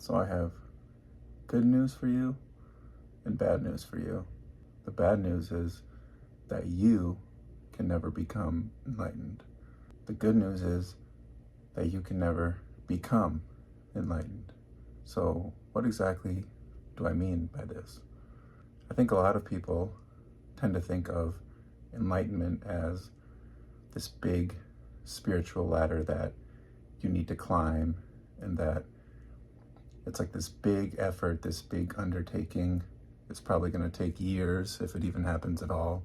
So I have good news for you and bad news for you. The bad news is that you can never become enlightened. The good news is that you can never become enlightened. So what exactly do I mean by this? I think a lot of people tend to think of enlightenment as this big spiritual ladder that you need to climb, and that it's like this big effort, this big undertaking. It's probably going to take years, if it even happens at all.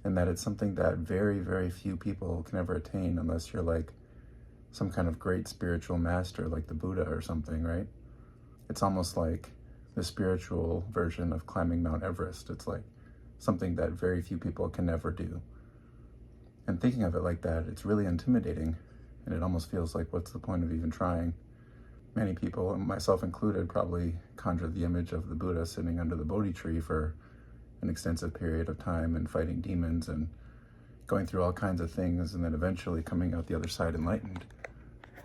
And that it's something that very, very few people can ever attain unless you're like some kind of great spiritual master like the Buddha or something, right? It's almost like the spiritual version of climbing Mount Everest. It's like something that very few people can ever do. And thinking of it like that, it's really intimidating. And it almost feels like, what's the point of even trying? Many people, and myself included, probably conjure the image of the Buddha sitting under the Bodhi tree for an extensive period of time and fighting demons and going through all kinds of things and then eventually coming out the other side enlightened.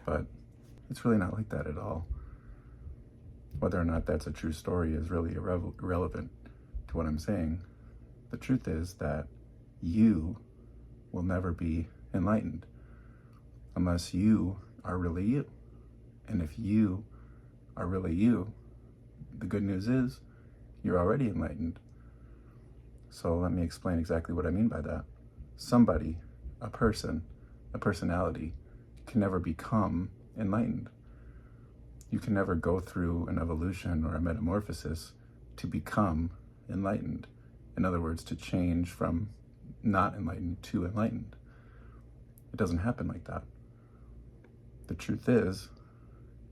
But it's really not like that at all. Whether or not that's a true story is really irrelevant to what I'm saying. The truth is that you will never be enlightened unless you are really you. And if you are really you, the good news is you're already enlightened. So let me explain exactly what I mean by that. Somebody, a person, a personality can never become enlightened. You can never go through an evolution or a metamorphosis to become enlightened. In other words, to change from not enlightened to enlightened. It doesn't happen like that. The truth is,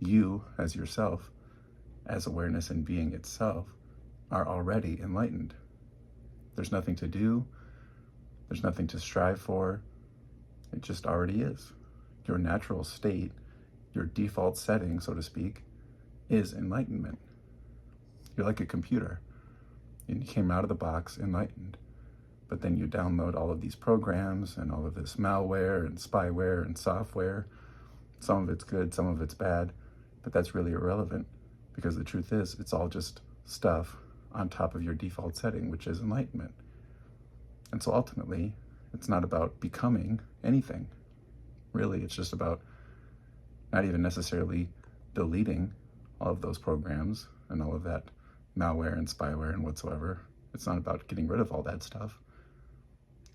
you as yourself, as awareness and being itself, are already enlightened. There's nothing to do. There's nothing to strive for. It just already is. Your natural state, your default setting, so to speak, is enlightenment. You're like a computer. And you came out of the box enlightened. But then you download all of these programs and all of this malware and spyware and software. Some of it's good, some of it's bad, but that's really irrelevant, because the truth is it's all just stuff on top of your default setting, which is enlightenment. And so ultimately, it's not about becoming anything. Really, it's just about not even necessarily deleting all of those programs and all of that malware and spyware and whatsoever. It's not about getting rid of all that stuff.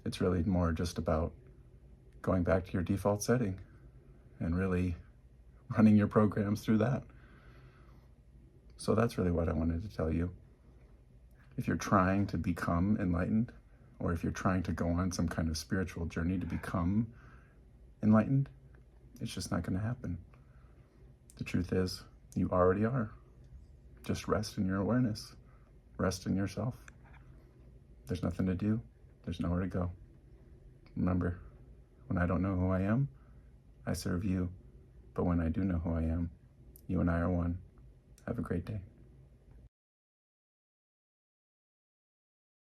It's really more just about going back to your default setting and really running your programs through that. So that's really what I wanted to tell you. If you're trying to become enlightened, or if you're trying to go on some kind of spiritual journey to become enlightened, it's just not going to happen. The truth is, you already are. Just rest in your awareness. Rest in yourself. There's nothing to do. There's nowhere to go. Remember, when I don't know who I am, I serve you. But when I do know who I am, you and I are one. Have a great day.